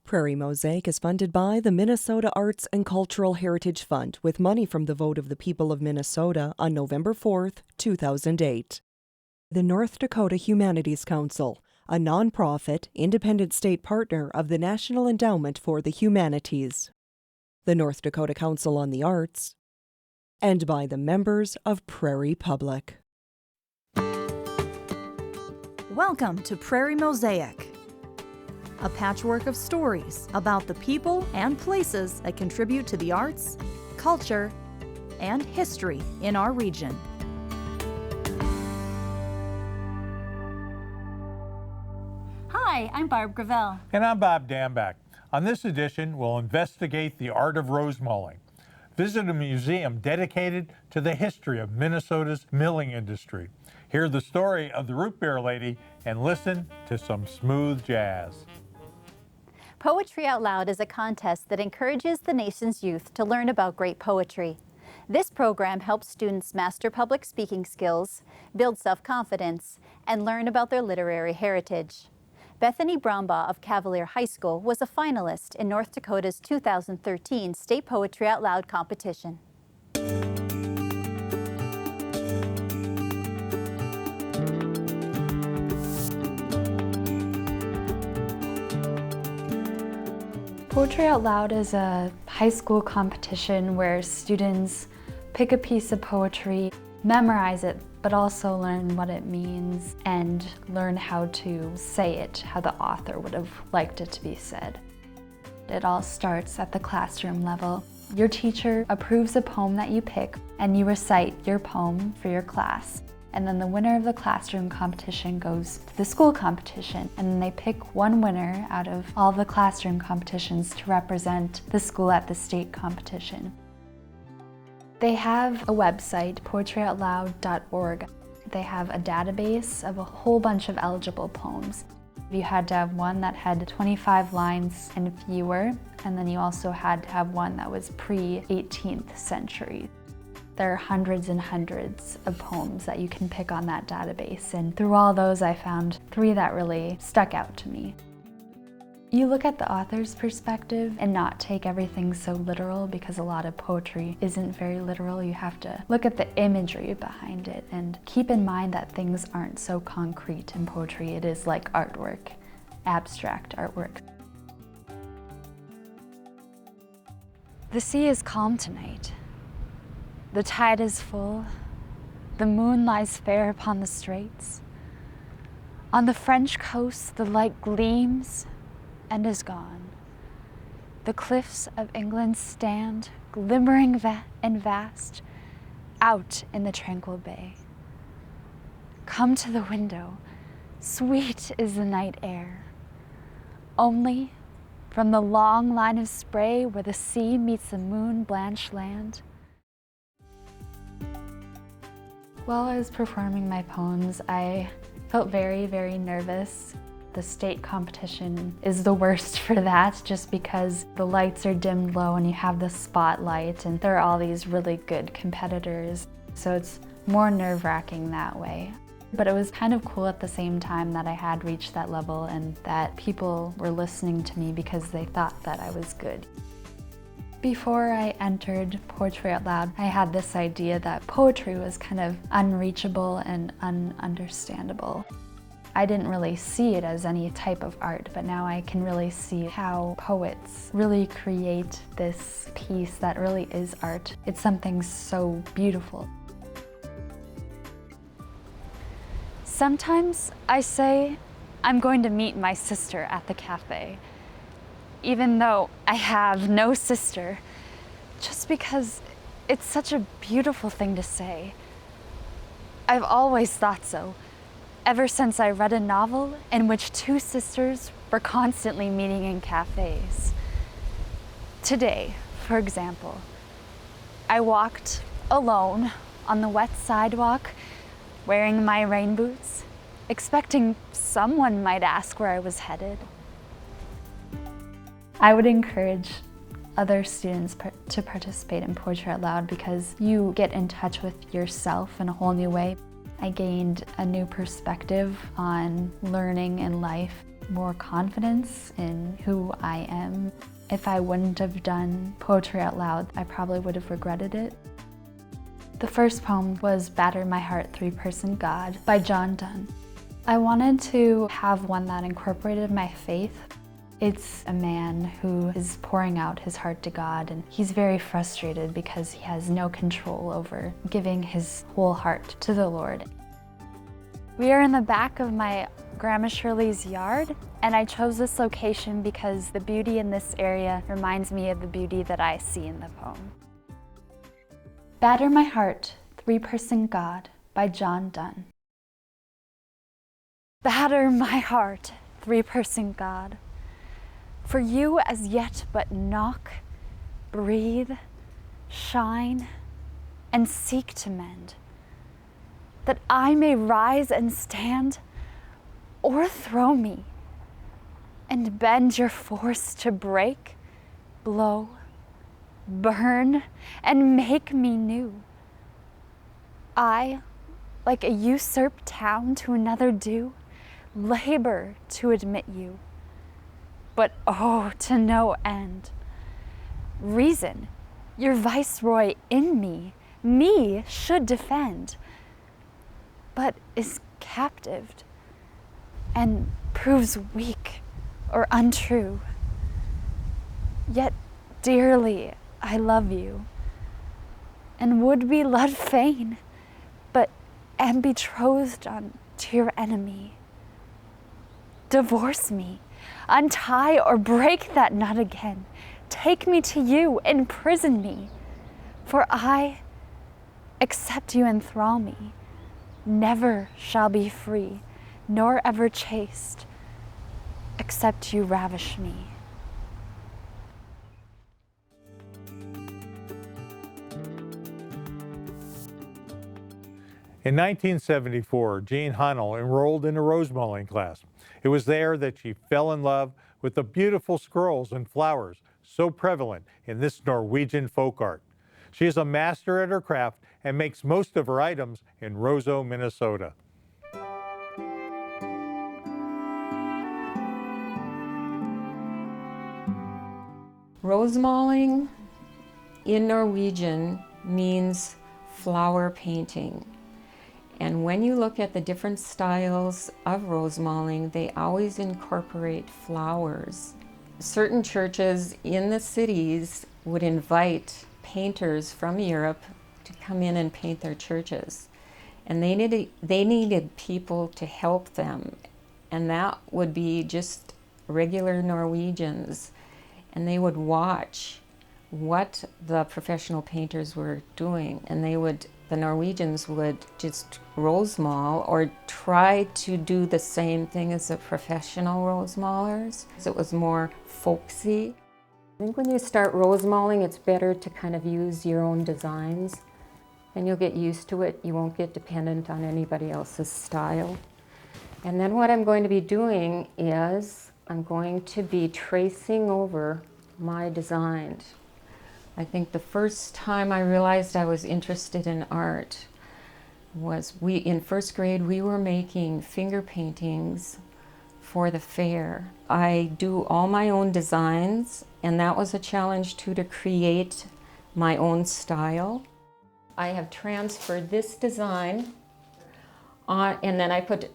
Prairie Mosaic is funded by the Minnesota Arts and Cultural Heritage Fund with money from the vote of the people of Minnesota on November 4, 2008. The North Dakota Humanities Council, a nonprofit, independent state partner of the National Endowment for the Humanities. The North Dakota Council on the Arts, and by the members of Prairie Public. Welcome to Prairie Mosaic, a patchwork of stories about the people and places that contribute to the arts, culture, and history in our region. Hi, I'm Barb Gravel. And I'm Bob Dambach. On this edition, we'll investigate the art of rose mulling, visit a museum dedicated to the history of Minnesota's milling industry, hear the story of the root beer lady, and listen to some smooth jazz. Poetry Out Loud is a contest that encourages the nation's youth to learn about great poetry. This program helps students master public speaking skills, build self-confidence, and learn about their literary heritage. Bethany Brownbaugh of Cavalier High School was a finalist in North Dakota's 2013 State Poetry Out Loud competition. Poetry Out Loud is a high school competition where students pick a piece of poetry, memorize it, but also learn what it means and learn how to say it, how the author would have liked it to be said. It all starts at the classroom level. Your teacher approves a poem that you pick and you recite your poem for your class. And then the winner of the classroom competition goes to the school competition, and then they pick one winner out of all the classroom competitions to represent the school at the state competition. They have a website, poetryoutloud.org. They have a database of a whole bunch of eligible poems. You had to have one that had 25 lines and fewer, and then you also had to have one that was pre-18th century. There are hundreds and hundreds of poems that you can pick on that database, and through all those I found 3 that really stuck out to me. You look at the author's perspective and not take everything so literal, because a lot of poetry isn't very literal. You have to look at the imagery behind it and keep in mind that things aren't so concrete in poetry. It is like artwork, abstract artwork. The sea is calm tonight. The tide is full, the moon lies fair upon the straits. On the French coast the light gleams and is gone. The cliffs of England stand, glimmering and vast, out in the tranquil bay. Come to the window, sweet is the night air. Only from the long line of spray where the sea meets the moon-blanched land, while I was performing my poems, I felt very, very nervous. The state competition is the worst for that, just because the lights are dimmed low and you have the spotlight and there are all these really good competitors. So it's more nerve-wracking that way. But it was kind of cool at the same time that I had reached that level and that people were listening to me because they thought that I was good. Before I entered Poetry Out Loud, I had this idea that poetry was kind of unreachable and ununderstandable. I didn't really see it as any type of art, but now I can really see how poets really create this piece that really is art. It's something so beautiful. Sometimes I say I'm going to meet my sister at the cafe, even though I have no sister, just because it's such a beautiful thing to say. I've always thought so, ever since I read a novel in which 2 sisters were constantly meeting in cafes. Today, for example, I walked alone on the wet sidewalk, wearing my rain boots, expecting someone might ask where I was headed. I would encourage other students to participate in Poetry Out Loud because you get in touch with yourself in a whole new way. I gained a new perspective on learning and life. more confidence in who I am. If I wouldn't have done Poetry Out Loud, I probably would have regretted it. The first poem was Batter My Heart, Three-Person God by John Donne. I wanted to have one that incorporated my faith. It's a man who is pouring out his heart to God, and he's very frustrated because he has no control over giving his whole heart to the Lord. We are in the back of my Grandma Shirley's yard, and I chose this location because the beauty in this area reminds me of the beauty that I see in the poem. Batter My Heart, Three-Person God by John Donne. Batter my heart, three-person God, for you as yet but knock, breathe, shine, and seek to mend, that I may rise and stand, o'erthrow me, and bend your force to break, blow, burn, and make me new. I, like a usurped town to another due, labor to admit you, but oh, to no end. Reason, your viceroy in me should defend, but is captived and proves weak or untrue. Yet dearly I love you, and would be loved fain, but am betrothed to your enemy. Divorce me, untie or break that knot again. Take me to you, imprison me, for I, except you enthrall me, never shall be free, nor ever chaste, except you ravish me. In 1974, Jean Hanel enrolled in a rosemalling class. It was there that she fell in love with the beautiful scrolls and flowers so prevalent in this Norwegian folk art. She is a master at her craft and makes most of her items in Roseau, Minnesota. Rosemalling in Norwegian means flower painting. And when you look at the different styles of rosemalling, they always incorporate flowers. Certain churches in the cities would invite painters from Europe to come in and paint their churches. And they needed people to help them. And that would be just regular Norwegians. And they would watch what the professional painters were doing, and the Norwegians would just rosemall or try to do the same thing as the professional rosemallers. It was more folksy. I think when you start rosemalling, it's better to kind of use your own designs, and you'll get used to it. You won't get dependent on anybody else's style. And then what I'm going to be doing is I'm going to be tracing over my designs. I think the first time I realized I was interested in art was in first grade we were making finger paintings for the fair. I do all my own designs, and that was a challenge too, to create my own style. I have transferred this design on, and then I put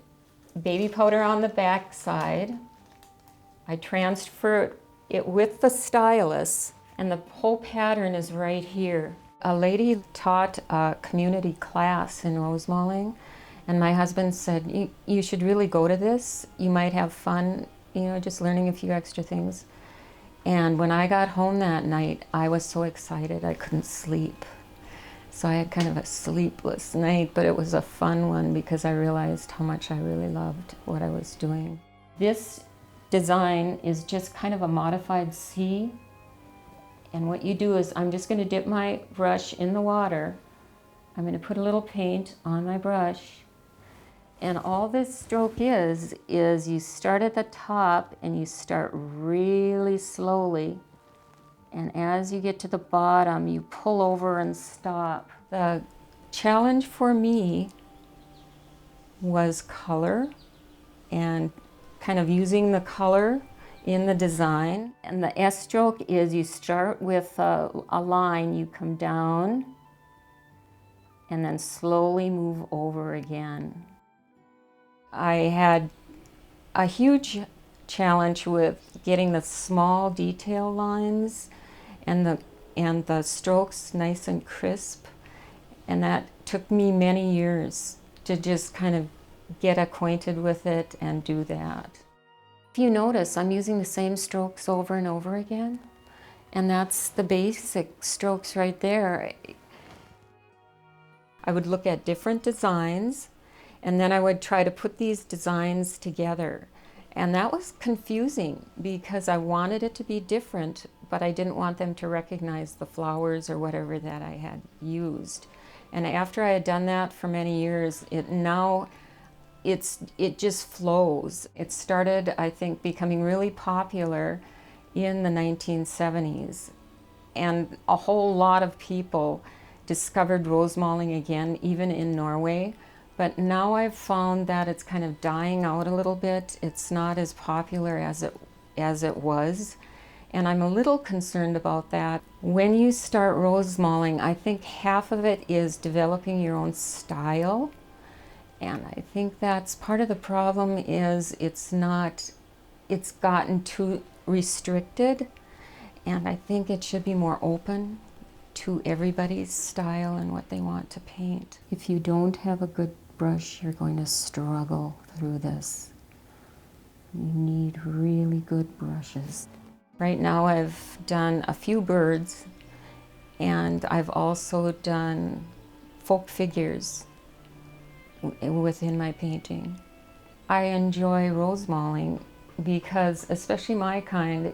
baby powder on the back side. I transfer it with the stylus, and the whole pattern is right here. A lady taught a community class in rosemalling, and my husband said, you should really go to this. You might have fun, just learning a few extra things. And when I got home that night, I was so excited I couldn't sleep. So I had kind of a sleepless night, but it was a fun one because I realized how much I really loved what I was doing. This design is just kind of a modified C. And what you do is I'm just going to dip my brush in the water. I'm going to put a little paint on my brush. And all this stroke is you start at the top and you start really slowly. And as you get to the bottom, you pull over and stop. The challenge for me was color and kind of using the color in the design. And the S stroke is you start with a line, you come down, and then slowly move over again. I had a huge challenge with getting the small detail lines and the strokes nice and crisp, and that took me many years to just kind of get acquainted with it and do that. If you notice, I'm using the same strokes over and over again, and that's the basic strokes right there. I would look at different designs, and then I would try to put these designs together. And that was confusing because I wanted it to be different, but I didn't want them to recognize the flowers or whatever that I had used. And after I had done that for many years, it just flows. It started, I think, becoming really popular in the 1970s. And a whole lot of people discovered rosemalling again, even in Norway. But now I've found that it's kind of dying out a little bit. It's not as popular as it was. And I'm a little concerned about that. When you start rosemalling, I think half of it is developing your own style. And I think that's part of the problem is it's gotten too restricted. And I think it should be more open to everybody's style and what they want to paint. If you don't have a good brush, you're going to struggle through this. You need really good brushes. Right now I've done a few birds, and I've also done folk figures within my painting. I enjoy rosemalling because, especially my kind,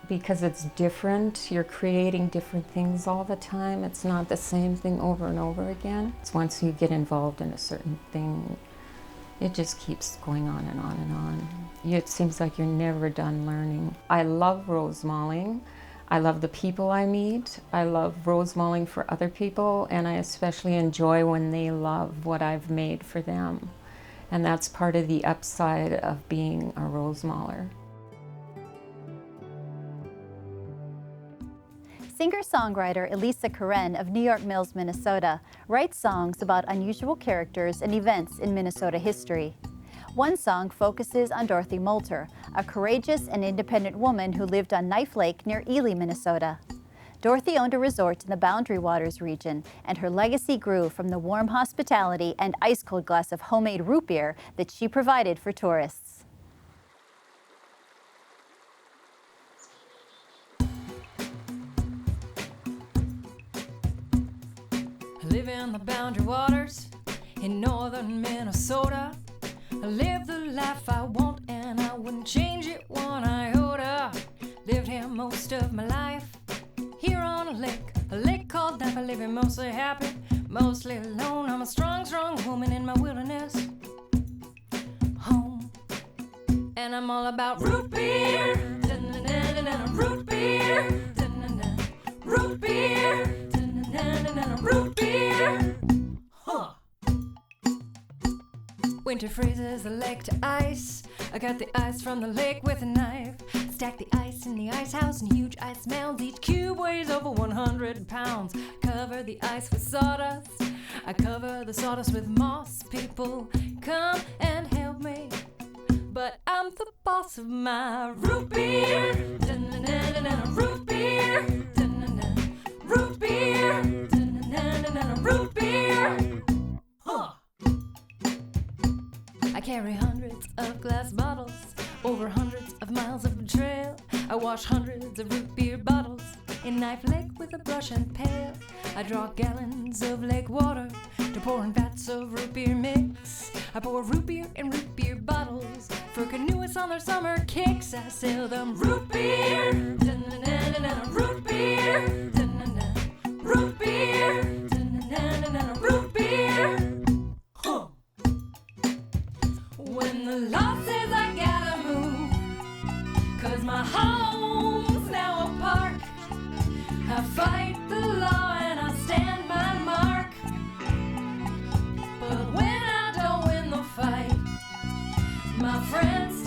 because it's different. You're creating different things all the time. It's not the same thing over and over again. It's once you get involved in a certain thing, it just keeps going on and on and on. It seems like you're never done learning. I love rosemalling. I love the people I meet. I love rosemalling for other people, and I especially enjoy when they love what I've made for them. And that's part of the upside of being a rosemaler. Singer-songwriter Elisa Karen of New York Mills, Minnesota, writes songs about unusual characters and events in Minnesota history. One song focuses on Dorothy Moulter, a courageous and independent woman who lived on Knife Lake near Ely, Minnesota. Dorothy owned a resort in the Boundary Waters region, and her legacy grew from the warm hospitality and ice-cold glass of homemade root beer that she provided for tourists. I live in the Boundary Waters in northern Minnesota. I live the life I want and I wouldn't change it one iota. Lived here most of my life, here on a lake called Knife. I live here mostly happy, mostly alone. I'm a strong, strong woman in my wilderness home. And I'm all about root beer, root beer, root beer, root beer. Huh. Winter freezes the lake to ice. I got the ice from the lake with a knife. Stack the ice in the ice house in huge ice mounds. Each cube weighs over 100 pounds. Cover the ice with sawdust. I cover the sawdust with moss. People come and help me, but I'm the boss of my root beer. Root beer. Root beer. Root beer. Huh. I carry hundreds of glass bottles over hundreds of miles of trail. I wash hundreds of root beer bottles in Knife Lake with a brush and pail. I draw gallons of lake water to pour in vats of root beer mix. I pour root beer in root beer bottles for canoeists on their summer kicks. I sell them root beer, root beer, root beer, root beer. Huh. When the law says I gotta move, 'cause my home's now a park, I fight the law and I stand my mark. But when I don't win the fight, my friends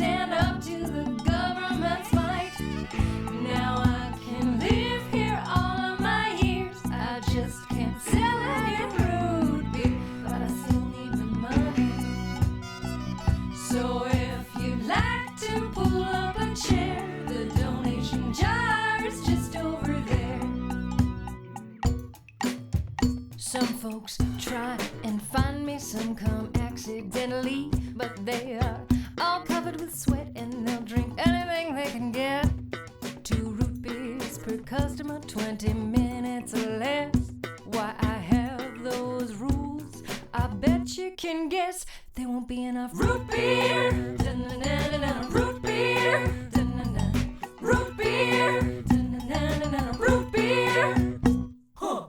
Some folks try and find me, some come accidentally, but they are all covered with sweat and they'll drink anything they can get. 2 root beers per customer, 20 minutes or less. Why I have those rules, I bet you can guess. There won't be enough root beer, da-na-na-na-na, root beer, da-na-na, root beer, da-na-na-na-na, root beer. Huh.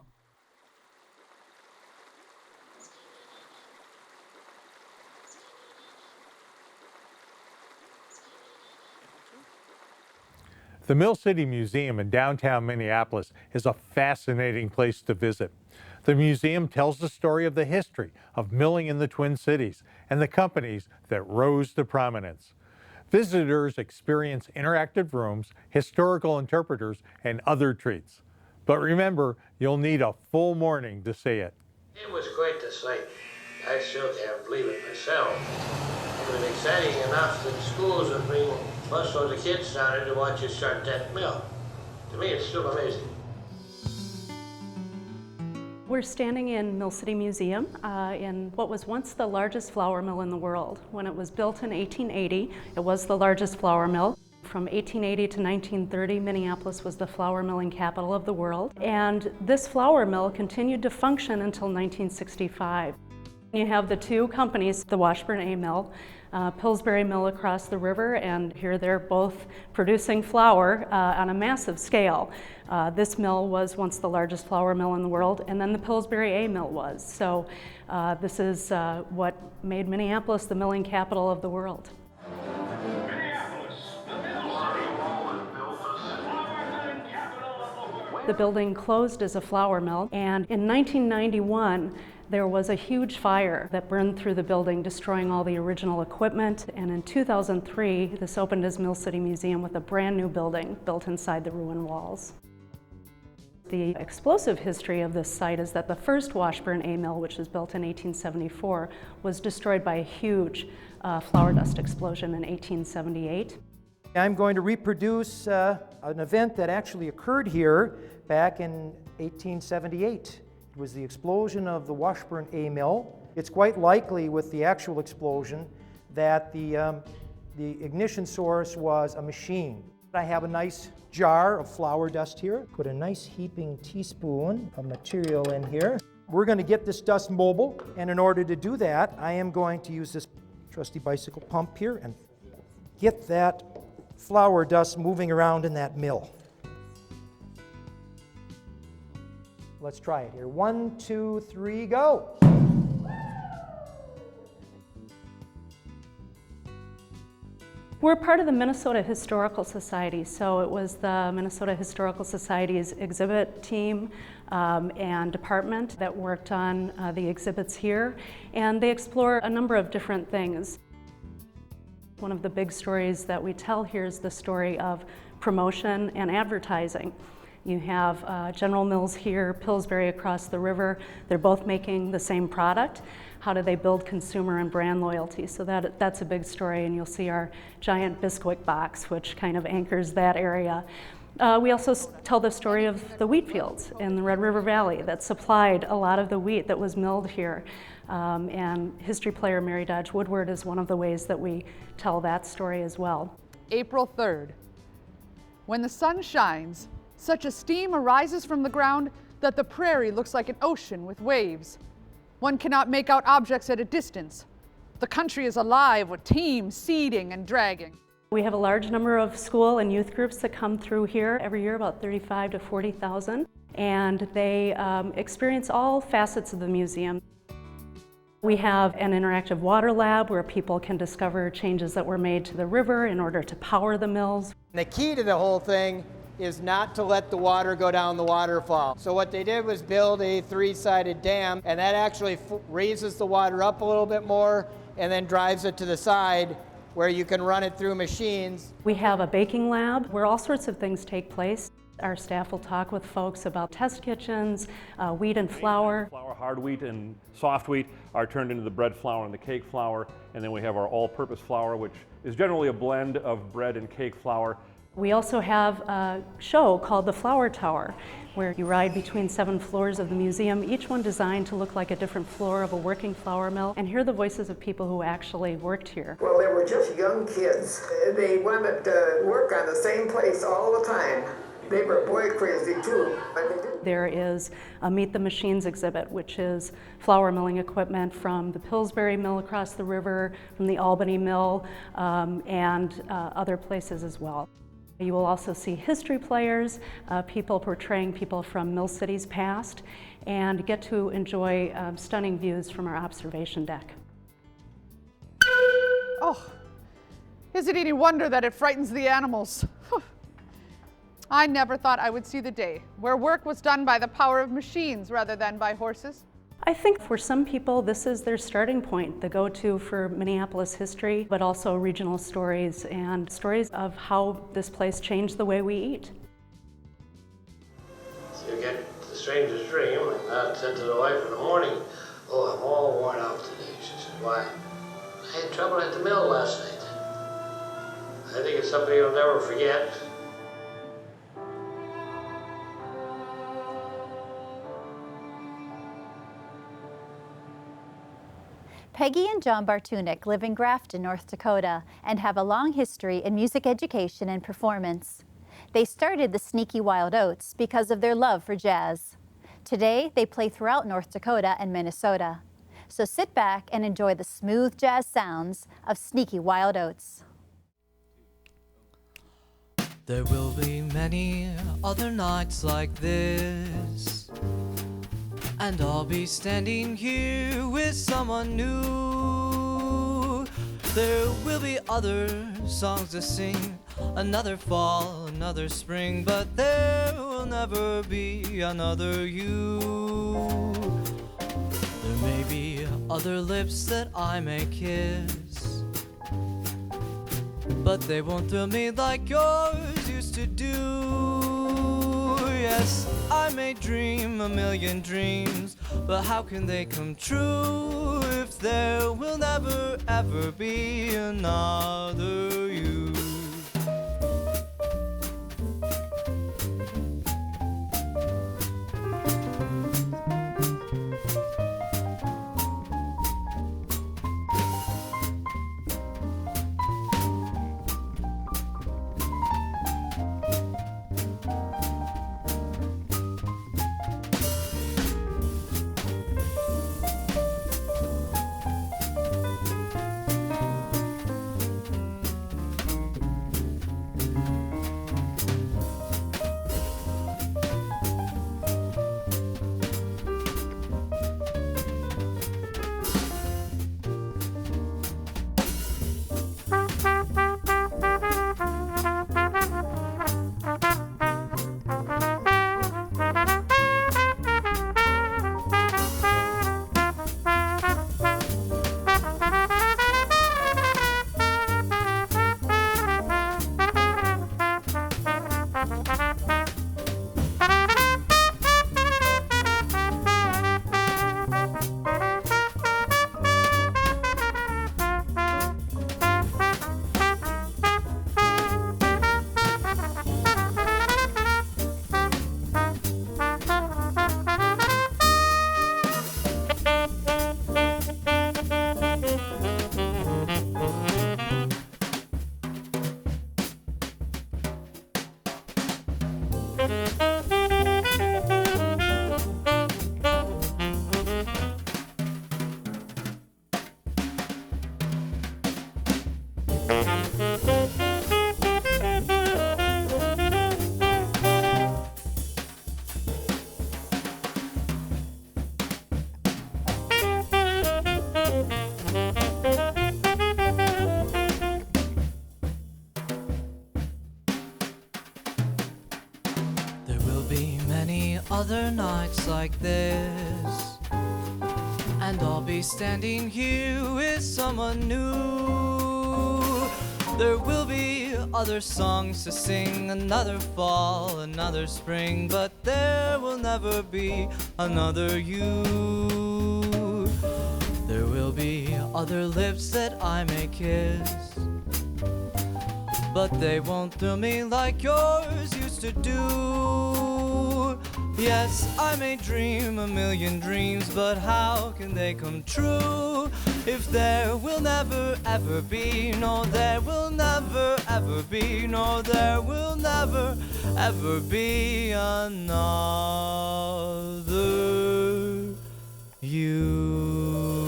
The Mill City Museum in downtown Minneapolis is a fascinating place to visit. The museum tells the story of the history of milling in the Twin Cities and the companies that rose to prominence. Visitors experience interactive rooms, historical interpreters, and other treats. But remember, you'll need a full morning to see it. It was quite the sight. I still can't believe it myself. It was exciting enough that schools would bring busloads of kids down here to watch us start that mill. To me, it's still amazing. We're standing in Mill City Museum in what was once the largest flour mill in the world. When it was built in 1880, it was the largest flour mill. From 1880 to 1930, Minneapolis was the flour milling capital of the world. And this flour mill continued to function until 1965. You have the 2 companies, the Washburn A Mill, Pillsbury Mill across the river, and here they're both producing flour on a massive scale. This mill was once the largest flour mill in the world, and then the Pillsbury A Mill was. So this is what made Minneapolis the milling capital of the world. The building closed as a flour mill, and in 1991, there was a huge fire that burned through the building, destroying all the original equipment. And in 2003, this opened as Mill City Museum with a brand new building built inside the ruined walls. The explosive history of this site is that the first Washburn A Mill, which was built in 1874, was destroyed by a huge flour dust explosion in 1878. I'm going to reproduce an event that actually occurred here back in 1878. It was the explosion of the Washburn A Mill. It's quite likely with the actual explosion that the ignition source was a machine. I have a nice jar of flour dust here. Put a nice heaping teaspoon of material in here. We're going to get this dust mobile, and in order to do that, I am going to use this trusty bicycle pump here and get that flour dust moving around in that mill. Let's try it here. 1, 2, 3, go. We're part of the Minnesota Historical Society, so it was the Minnesota Historical Society's exhibit team and department that worked on the exhibits here, and they explore a number of different things. One of the big stories that we tell here is the story of promotion and advertising. You have General Mills here, Pillsbury across the river. They're both making the same product. How do they build consumer and brand loyalty? So that's a big story, and you'll see our giant Bisquick box, which kind of anchors that area. We also tell the story of the wheat fields in the Red River Valley that supplied a lot of the wheat that was milled here. And history player Mary Dodge Woodward is one of the ways that we tell that story as well. April 3rd. When the sun shines, such a steam arises from the ground that the prairie looks like an ocean with waves. One cannot make out objects at a distance. The country is alive with teams seeding and dragging. We have a large number of school and youth groups that come through here every year, about 35 to 40,000, and they experience all facets of the museum. We have an interactive water lab where people can discover changes that were made to the river in order to power the mills. The key to the whole thing is not to let the water go down the waterfall. So what they did was build a 3-sided dam, and that actually raises the water up a little bit more and then drives it to the side where you can run it through machines. We have a baking lab where all sorts of things take place. Our staff will talk with folks about test kitchens, wheat and flour. Hard wheat and soft wheat are turned into the bread flour and the cake flour, and then we have our all-purpose flour, which is generally a blend of bread and cake flour. We also have a show called The Flower Tower, where you ride between 7 floors of the museum, each one designed to look like a different floor of a working flour mill, and hear the voices of people who actually worked here. Well, they were just young kids. They wanted to work on the same place all the time. They were boy crazy too. There is a Meet the Machines exhibit, which is flour milling equipment from the Pillsbury Mill across the river, from the Albany Mill, and other places as well. You will also see history players, people portraying people from Mill City's past, and get to enjoy stunning views from our observation deck. Oh, is it any wonder that it frightens the animals? I never thought I would see the day where work was done by the power of machines rather than by horses. I think for some people this is their starting point, the go-to for Minneapolis history, but also regional stories and stories of how this place changed the way we eat. So you get the strangest dream, and I said to the wife in the morning, "Oh, I'm all worn out today." She said, "Why?" "I had trouble at the mill last night." I think it's something you'll never forget. Peggy and John Bartunek live in Grafton, North Dakota, and have a long history in music education and performance. They started the Sneaky Wild Oats because of their love for jazz. Today, they play throughout North Dakota and Minnesota. So sit back and enjoy the smooth jazz sounds of Sneaky Wild Oats. There will be many other nights like this, and I'll be standing here with someone new. There will be other songs to sing, another fall, another spring, but there will never be another you. There may be other lips that I may kiss, but they won't thrill me like yours used to do. Yes, I may dream a million dreams, but how can they come true if there will never ever be another you? Other nights like this, and I'll be standing here with someone new. There will be other songs to sing, another fall, another spring, but there will never be another you. There will be other lips that I may kiss, but they won't thrill me like yours used to do. Yes, I may dream a million dreams, but how can they come true if there will never ever be, no, there will never ever be, no, there will never ever be another you.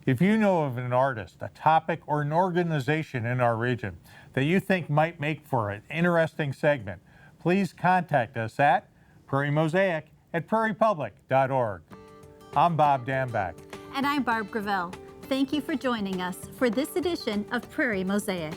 If you know of an artist, a topic, or an organization in our region that you think might make for an interesting segment, please contact us at prairiemosaic@prairiepublic.org. I'm Bob Dambach. And I'm Barb Gravel. Thank you for joining us for this edition of Prairie Mosaic.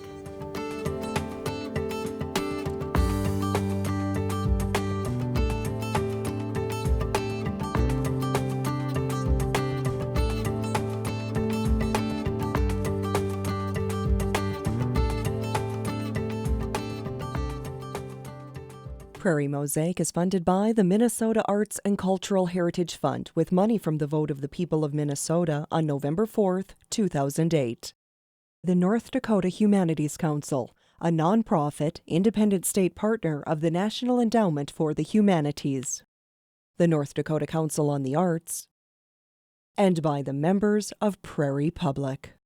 Prairie Mosaic is funded by the Minnesota Arts and Cultural Heritage Fund with money from the vote of the people of Minnesota on November 4th, 2008. The North Dakota Humanities Council, a nonprofit, independent state partner of the National Endowment for the Humanities. The North Dakota Council on the Arts, and by the members of Prairie Public.